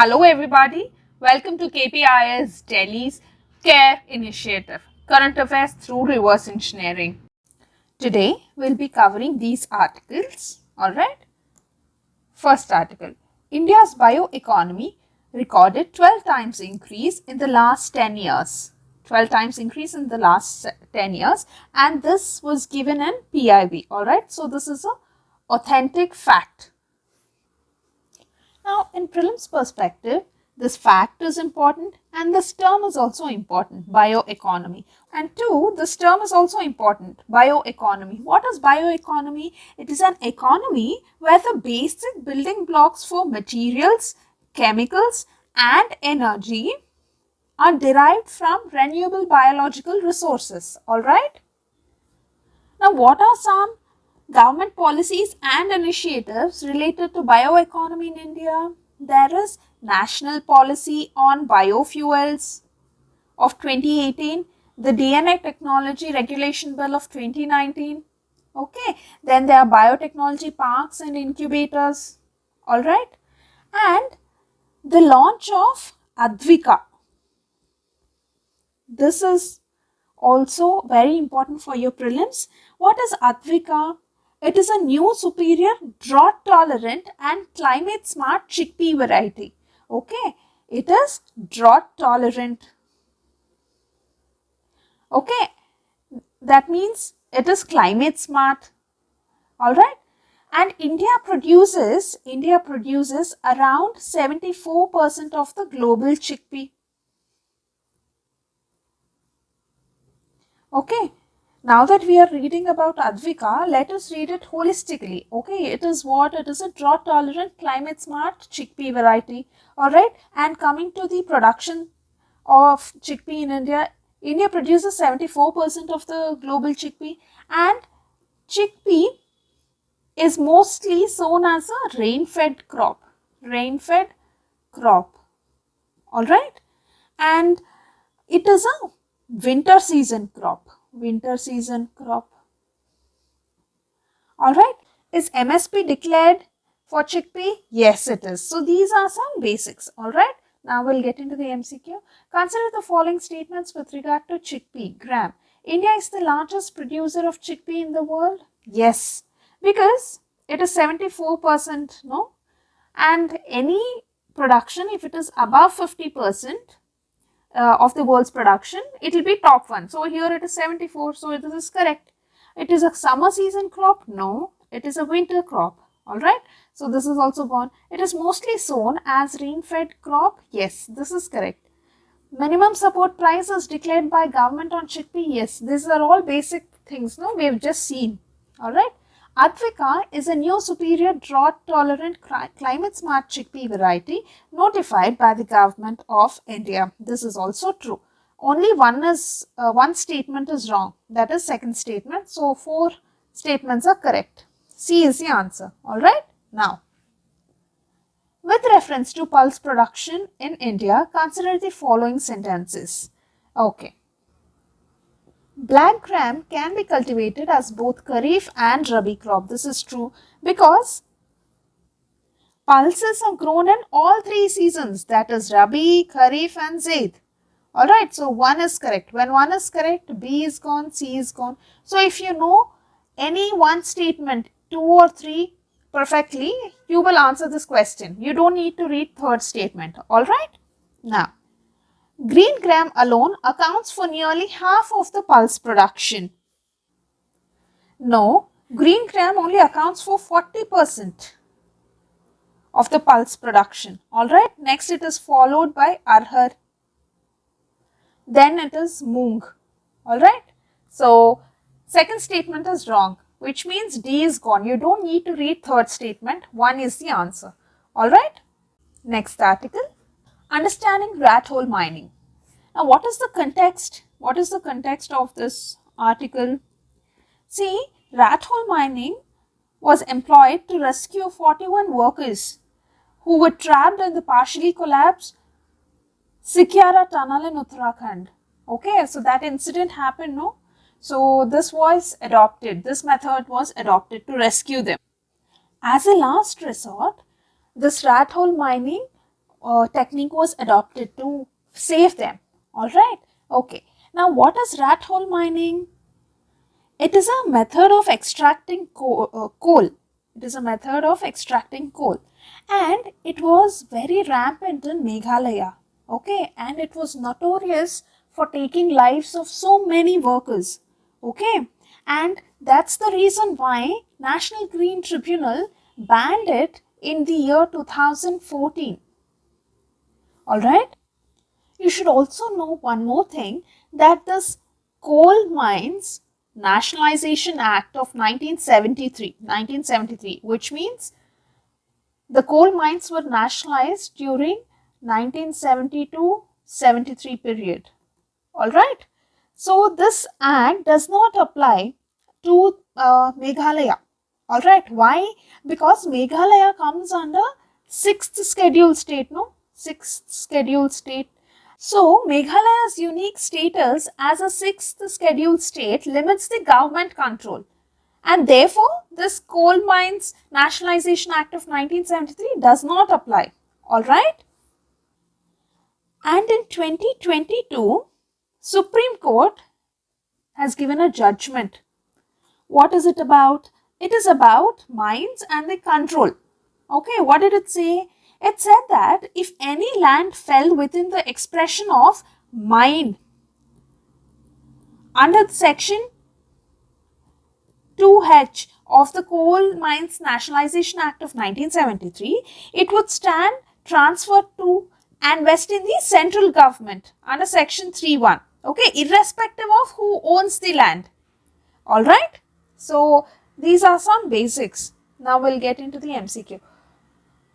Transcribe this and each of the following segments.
Hello everybody, welcome to KPIS Delhi's C.A.R.E initiative, Current Affairs through Reverse Engineering. Today we'll be covering these articles, alright? First article, India's bioeconomy recorded 12 times increase in the last 10 years. 12 times increase in the last 10 years, and this was given in PIB, alright? So this is an authentic fact. Now, in prelims perspective, this fact is important and this term is also important, bioeconomy. And two, this term is also important, bioeconomy. What is bioeconomy? It is an economy where the basic building blocks for materials, chemicals and energy are derived from renewable biological resources. Alright? Now, what are some government policies and initiatives related to bioeconomy in India? There is National Policy on Biofuels of 2018, the DNA Technology Regulation Bill of 2019. Okay, then there are biotechnology parks and incubators. Alright, and the launch of Advika. This is also very important for your prelims. What is Advika? It is a new superior drought tolerant and climate smart chickpea variety. Okay, it is drought tolerant. Okay, that means it is climate smart. Alright, and India produces around 74% of the global chickpea. Okay, now that we are reading about Advika, let us read it holistically. Okay, it is what? It is a drought tolerant, climate smart chickpea variety. Alright, and coming to the production of chickpea in India, India produces 74% of the global chickpea, and chickpea is mostly sown as a rain-fed crop. Rain-fed crop. Alright, and it is a winter season crop. Winter season crop. Alright, is MSP declared for chickpea? Yes, it is. So these are some basics. Alright, now we'll get into the MCQ. Consider the following statements with regard to chickpea gram. India is the largest producer of chickpea in the world? Yes, because it is 74%, no? And any production, if it is above 50%, of the world's production, it will be top one. So here it is 74, so this is correct. It is a summer season crop? No, it is a winter crop. Alright, so this is also gone. It is mostly sown as rain-fed crop? Yes, this is correct. Minimum support price is declared by government on chickpea? Yes, these are all basic things, no, we have just seen. Alright, Advika is a new superior drought-tolerant climate-smart chickpea variety notified by the government of India. This is also true. Only one statement is wrong. That is second statement. So, 4 statements are correct. C is the answer. Alright. Now, with reference to pulse production in India, consider the following sentences. Okay. Black gram can be cultivated as both Kharif and Rabi crop. This is true because pulses are grown in all 3 seasons, that is Rabi, Kharif and Zaid. Alright, so 1 is correct. When 1 is correct, B is gone, C is gone. So if you know any one statement, 2 or 3 perfectly, you will answer this question. You don't need to read third statement. Alright, now. Green gram alone accounts for nearly half of the pulse production. No, green gram only accounts for 40% of the pulse production. Alright, next it is followed by arhar. Then it is moong. Alright, so second statement is wrong, which means D is gone. You don't need to read third statement. 1 is the answer. Alright, next article. Understanding rat hole mining. Now, what is the context? What is the context of this article? See, rat hole mining was employed to rescue 41 workers who were trapped in the partially collapsed C.A.R.E tunnel in Uttarakhand. Okay, so that incident happened, no? So this was adopted. This method was adopted to rescue them. As a last resort, this rat hole mining technique was adopted to save them. Alright, okay. Now what is rat hole mining? It is a method of extracting coal. It is a method of extracting coal, and it was very rampant in Meghalaya. Okay, and it was notorious for taking lives of so many workers. Okay, and that's the reason why National Green Tribunal banned it in the year 2014. Alright, you should also know one more thing, that this Coal Mines Nationalization Act of 1973, which means the coal mines were nationalized during 1972-73 period. Alright, so this act does not apply to Meghalaya. Alright, why? Because Meghalaya comes under 6th schedule state, no? 6th schedule state. So, Meghalaya's unique status as a 6th schedule state limits the government control, and therefore this Coal Mines Nationalization Act of 1973 does not apply. Alright? And in 2022, Supreme Court has given a judgment. What is it about? It is about mines and the control. Okay, what did it say? It said that if any land fell within the expression of mine under section 2H of the Coal Mines Nationalization Act of 1973, it would stand transferred to and vest in the central government under section 3.1. Okay, irrespective of who owns the land. Alright, so these are some basics. Now we'll get into the MCQ.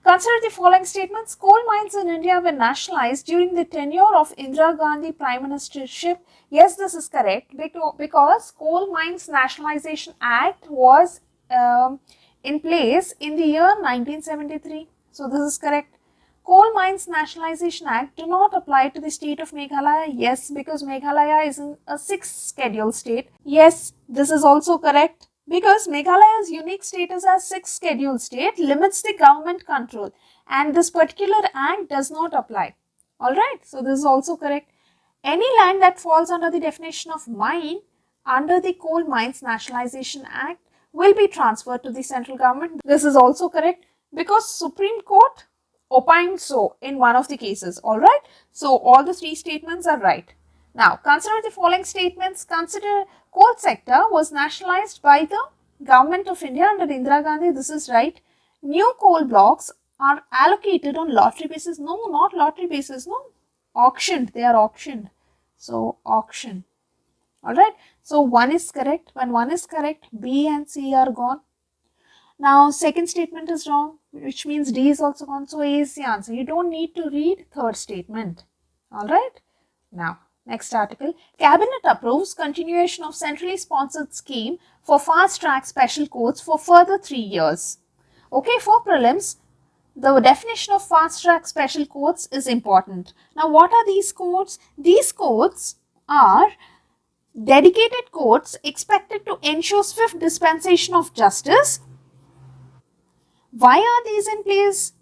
Consider the following statements. Coal mines in India were nationalized during the tenure of Indira Gandhi Prime Ministership. Yes, this is correct because Coal Mines Nationalization Act was in place in the year 1973. So this is correct. Coal Mines Nationalization Act do not apply to the state of Meghalaya. Yes, because Meghalaya is in a 6th schedule state. Yes, this is also correct, because Meghalaya's unique status as 6th schedule state limits the government control, and this particular act does not apply. Alright, so this is also correct. Any land that falls under the definition of mine under the Coal Mines Nationalization Act will be transferred to the central government. This is also correct because Supreme Court opined so in one of the cases. Alright, so all the three statements are right. Now, consider the following statements. Consider coal sector was nationalized by the government of India under Indira Gandhi. This is right. New coal blocks are allocated on lottery basis. No, not lottery basis. No, auctioned. They are auctioned. So, auction. Alright. So, 1 is correct. When 1 is correct, B and C are gone. Now, second statement is wrong, which means D is also gone. So, A is the answer. You don't need to read third statement. Alright. Now, next article. Cabinet approves continuation of centrally sponsored scheme for fast track special courts for further 3 years. Okay, for prelims, the definition of fast track special courts is important. Now, what are these courts? These courts are dedicated courts expected to ensure swift dispensation of justice. Why are these in place?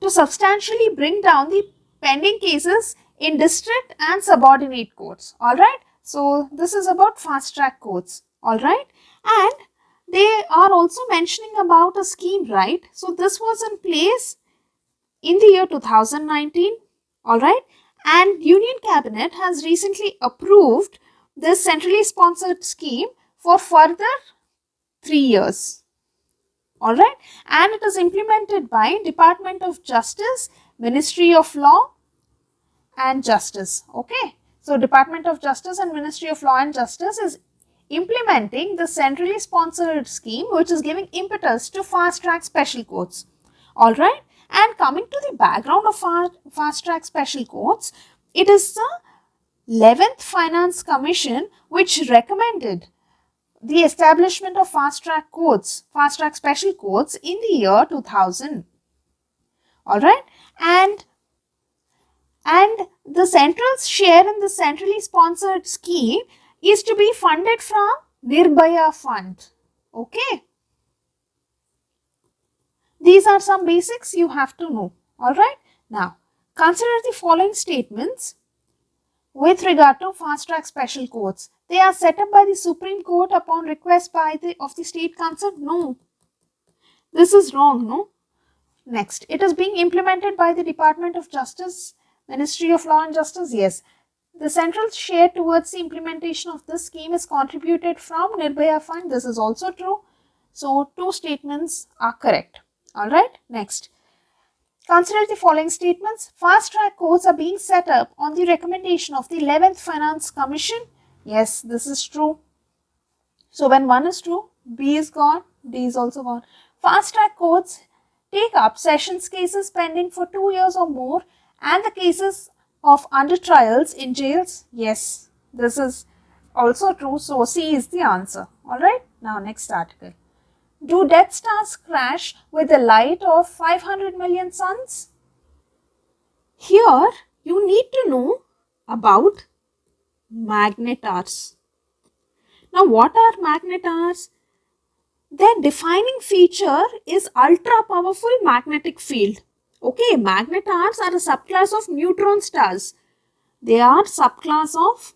To substantially bring down the pending cases in district and subordinate courts. Alright, so this is about fast track courts. Alright, and they are also mentioning about a scheme, right? So this was in place in the year 2019. Alright, and Union Cabinet has recently approved this centrally sponsored scheme for further 3 years. Alright, and it is implemented by Department of Justice, Ministry of Law and Justice. Okay, so Department of Justice and Ministry of Law and Justice is implementing the centrally sponsored scheme, which is giving impetus to fast track special courts. Alright, and coming to the background of fast track special courts, it is the 11th Finance Commission which recommended the establishment of fast track special courts in the year 2000. Alright, and the central's share in the centrally sponsored scheme is to be funded from Nirbhaya Fund. Okay, these are some basics you have to know. Alright, now Consider the following statements with regard to fast track special courts. They are set up by the Supreme Court upon request of the state concerned. No, this is wrong. No. Next, it is being implemented by the Department of Justice, Ministry of Law and Justice. Yes. The central share towards the implementation of this scheme is contributed from Nirbhaya Fund. This is also true. So, two statements are correct. Alright. Next. Consider the following statements. Fast track courts are being set up on the recommendation of the 11th Finance Commission. Yes, this is true. So, when one is true, B is gone, D is also gone. Fast track courts take up sessions cases pending for 2 years or more and the cases of under trials in jails. Yes, this is also true. So, C is the answer. Alright, now next article. Do Death Stars crash with the light of 500 million suns? Here, you need to know about magnetars. Now, what are magnetars? Their defining feature is ultra powerful magnetic field. Okay, magnetars are a subclass of neutron stars. They are subclass of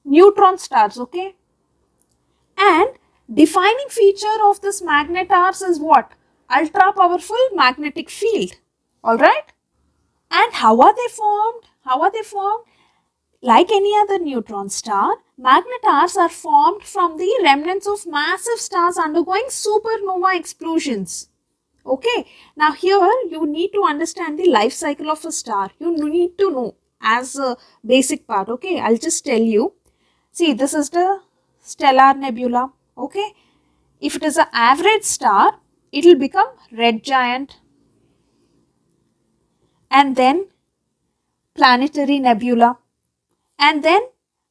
neutron stars, okay? And defining feature of this magnetars is what? Ultra powerful magnetic field. Alright? And how are they formed? How are they formed? Like any other neutron star, magnetars are formed from the remnants of massive stars undergoing supernova explosions. Okay, now here you need to understand the life cycle of a star. You need to know as a basic part. Okay, I'll just tell you. See, this is the stellar nebula. Okay, if it is an average star, it will become red giant and then planetary nebula and then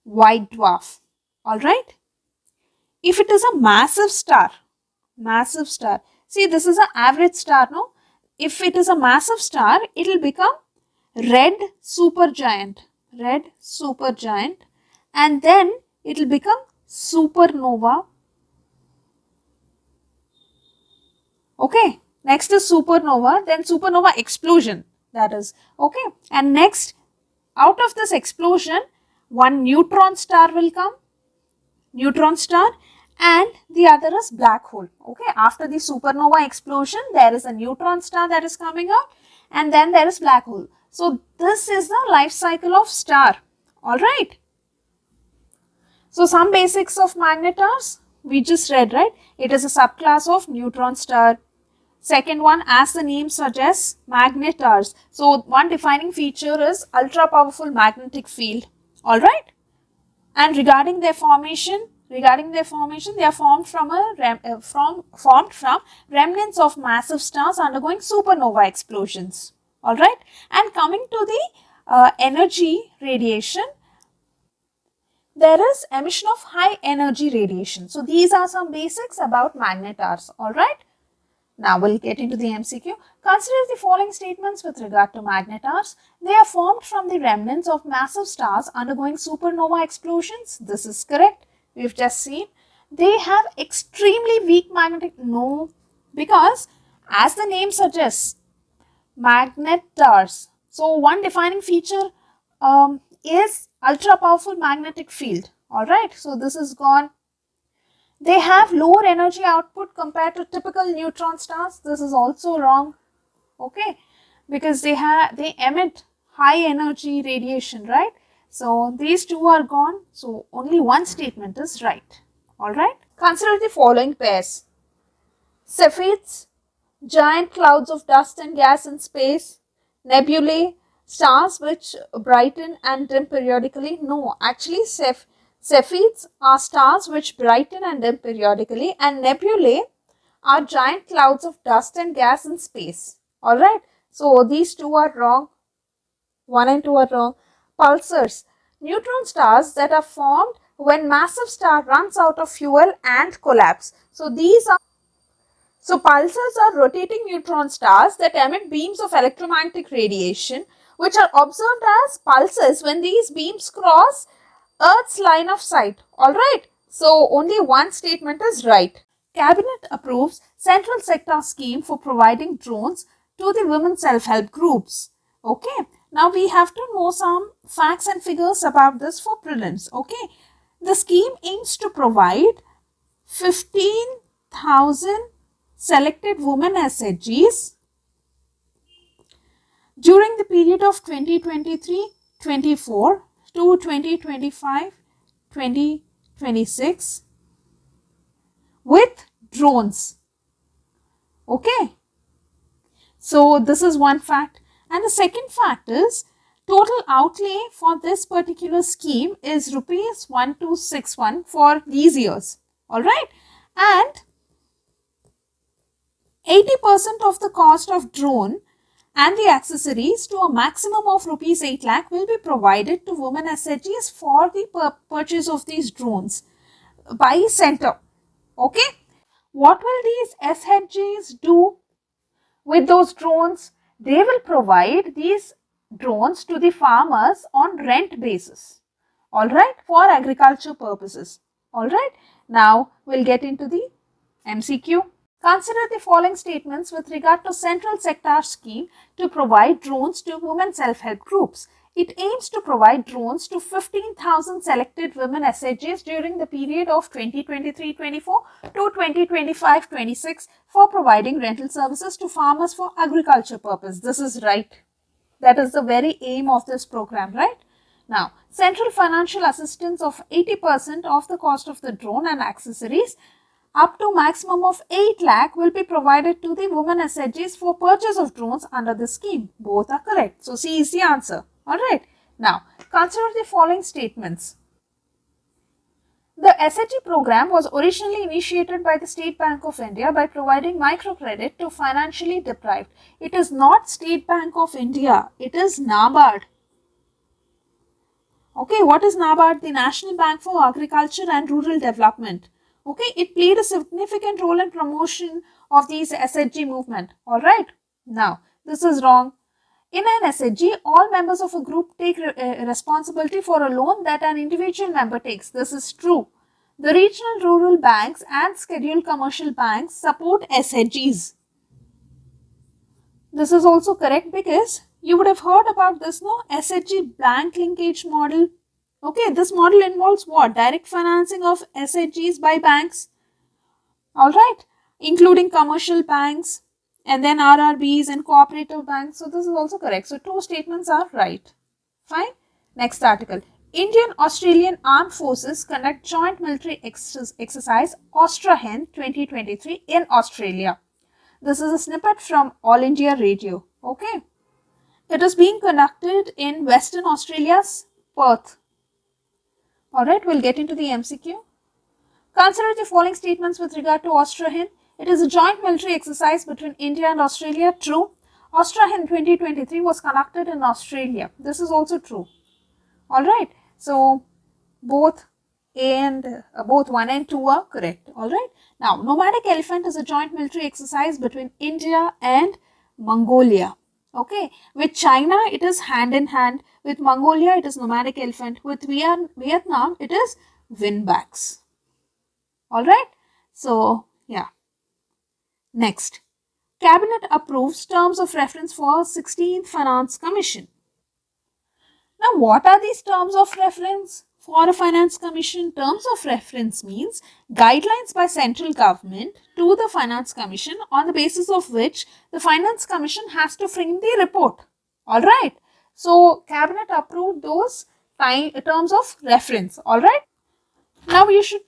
white dwarf. Alright. If it is a massive star, see this is an average star, no? If it is a massive star, it will become red supergiant and then it will become supernova. Okay, next is supernova, then supernova explosion, that is, okay, and next out of this explosion, one neutron star will come, and the other is black hole. Okay, after the supernova explosion, there is a neutron star that is coming out and then there is black hole. So, this is the life cycle of star. Alright. So, some basics of magnetars we just read, right? It is a subclass of neutron star. Second one, as the name suggests, magnetars. So, one defining feature is ultra powerful magnetic field. Alright. And regarding their formation, they are formed from remnants of massive stars undergoing supernova explosions. Alright. And coming to the energy radiation, there is emission of high energy radiation. So, these are some basics about magnetars. Alright. Now, we'll get into the MCQ. Consider the following statements with regard to magnetars. They are formed from the remnants of massive stars undergoing supernova explosions. This is correct. We've just seen. They have extremely weak magnetic... No, because as the name suggests, magnetars. So, one defining feature is ultra powerful magnetic field. Alright, so this is gone. They have lower energy output compared to typical neutron stars. This is also wrong. Okay, because they emit high energy radiation, right? So, these two are gone. So, only one statement is right. Alright. Consider the following pairs. Cepheids, giant clouds of dust and gas in space. Nebulae, stars which brighten and dim periodically. No, actually Cepheids are stars which brighten and dim periodically, and nebulae are giant clouds of dust and gas in space. Alright. So, these two are wrong. 1 and 2 are wrong. Pulsars, neutron stars that are formed when massive star runs out of fuel and collapse. So, pulsars are rotating neutron stars that emit beams of electromagnetic radiation which are observed as pulses when these beams cross Earth's line of sight. Alright. So, only one statement is right. Cabinet approves Central Sector Scheme for providing drones to the women self-help groups. Okay, now we have to know some facts and figures about this for prelims. Okay, the scheme aims to provide 15,000 selected women SHGs during the period of 2023-24 to 2025-2026 with drones. Okay, so this is one fact. And the second fact is total outlay for this particular scheme is rupees 1261 for these years. Alright, and 80% of the cost of drone and the accessories to a maximum of rupees 8 lakh will be provided to women SHGs for the purchase of these drones by center. Okay, what will these SHGs do with those drones? They will provide these drones to the farmers on rent basis, alright, for agriculture purposes. Alright, now we'll get into the MCQ. Consider the following statements with regard to central sector scheme to provide drones to women self-help groups. It aims to provide drones to 15,000 selected women SHGs during the period of 2023-24 to 2025-26 for providing rental services to farmers for agriculture purpose. This is right. That is the very aim of this program, right? Now, central financial assistance of 80% of the cost of the drone and accessories up to maximum of 8 lakh will be provided to the women SHGs for purchase of drones under the scheme. Both are correct. So, C is the answer. Alright. Now, consider the following statements. The SHG program was originally initiated by the State Bank of India by providing microcredit to financially deprived. It is not State Bank of India. It is NABARD. Okay, what is NABARD? The National Bank for Agriculture and Rural Development. Okay, it played a significant role in promotion of these SHG movement. Alright, now this is wrong. In an SHG, all members of a group take responsibility for a loan that an individual member takes. This is true. The regional rural banks and scheduled commercial banks support SHGs. This is also correct because you would have heard about this, no? SHG bank linkage model. Okay, this model involves what? Direct financing of SHGs by banks. Alright, including commercial banks and then RRBs and cooperative banks. So, this is also correct. So, two statements are right. Fine. Next article. Indian-Australian Armed Forces conduct joint military exercise Austrahen 2023 in Australia. This is a snippet from All India Radio. Okay. It is being conducted in Western Australia's Perth. Alright, we'll get into the MCQ. Consider the following statements with regard to Austrahen. It is a joint military exercise between India and Australia. True. Austrahen 2023 was conducted in Australia. This is also true. Alright, so both both 1 and 2 are correct. Alright. Now, nomadic elephant is a joint military exercise between India and Mongolia. Okay, with China it is hand in hand, with Mongolia it is nomadic elephant, with Vietnam it is winbacks. Alright, so yeah. Next, Cabinet approves terms of reference for 16th Finance Commission. Now, what are these terms of reference for a Finance Commission? Terms of reference means guidelines by central government to the Finance Commission on the basis of which the Finance Commission has to frame the report. Alright. So, Cabinet approved those terms of reference. Alright. Now, you should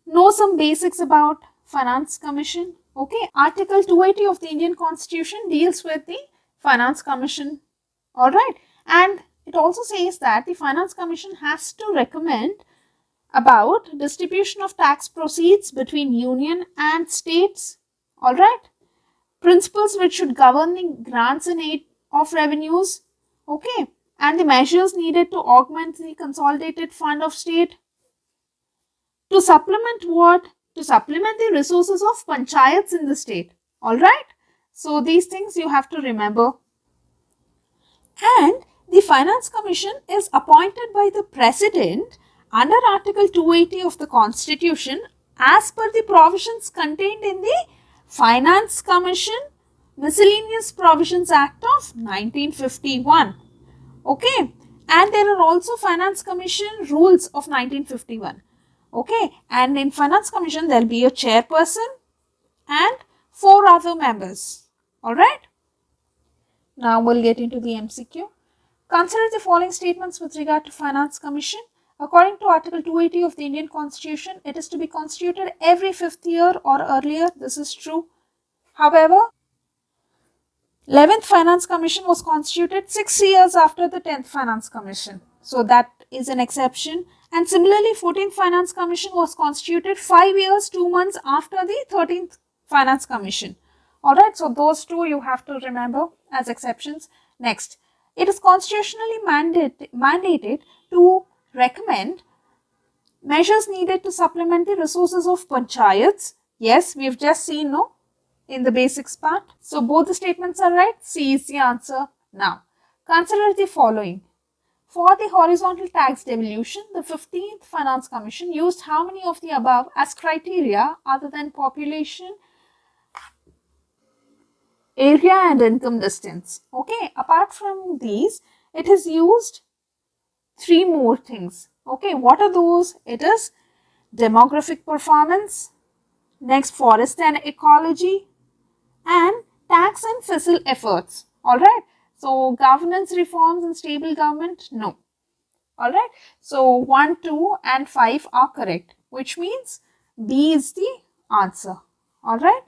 know some basics about Finance Commission. Okay. Article 280 of the Indian Constitution deals with the Finance Commission. Alright. And it also says that the Finance Commission has to recommend about distribution of tax proceeds between union and states. Alright. Principles which should govern the grants and aid of revenues. Okay. And the measures needed to augment the consolidated fund of state. To supplement what? To supplement the resources of panchayats in the state. Alright. So, these things you have to remember. And the Finance Commission is appointed by the President under Article 280 of the Constitution as per the provisions contained in the Finance Commission Miscellaneous Provisions Act of 1951. Okay, and there are also Finance Commission rules of 1951. Okay, and in Finance Commission there will be a chairperson and 4 other members. Alright, now we'll get into the MCQ. Consider the following statements with regard to Finance Commission. According to Article 280 of the Indian Constitution, it is to be constituted every 5th year or earlier. This is true. However, 11th Finance Commission was constituted 6 years after the 10th Finance Commission. So that is an exception. And similarly, 14th Finance Commission was constituted 5 years, 2 months after the 13th Finance Commission. Alright, so those two you have to remember as exceptions. Next, it is constitutionally mandated to recommend measures needed to supplement the resources of panchayats. Yes, we have just seen, no? In the basics part. So both the statements are right. C is the answer. Now, consider the following. For the horizontal tax devolution, the 15th Finance Commission used how many of the above as criteria other than population, area and income distance? Okay, apart from these, it has used 3 more things. Okay, what are those? It is demographic performance, next forest and ecology, and tax and fiscal efforts. Alright, so governance reforms and stable government, no. Alright, so 1, 2 and 5 are correct, which means B is the answer. Alright,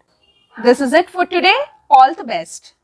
this is it for today. All the best.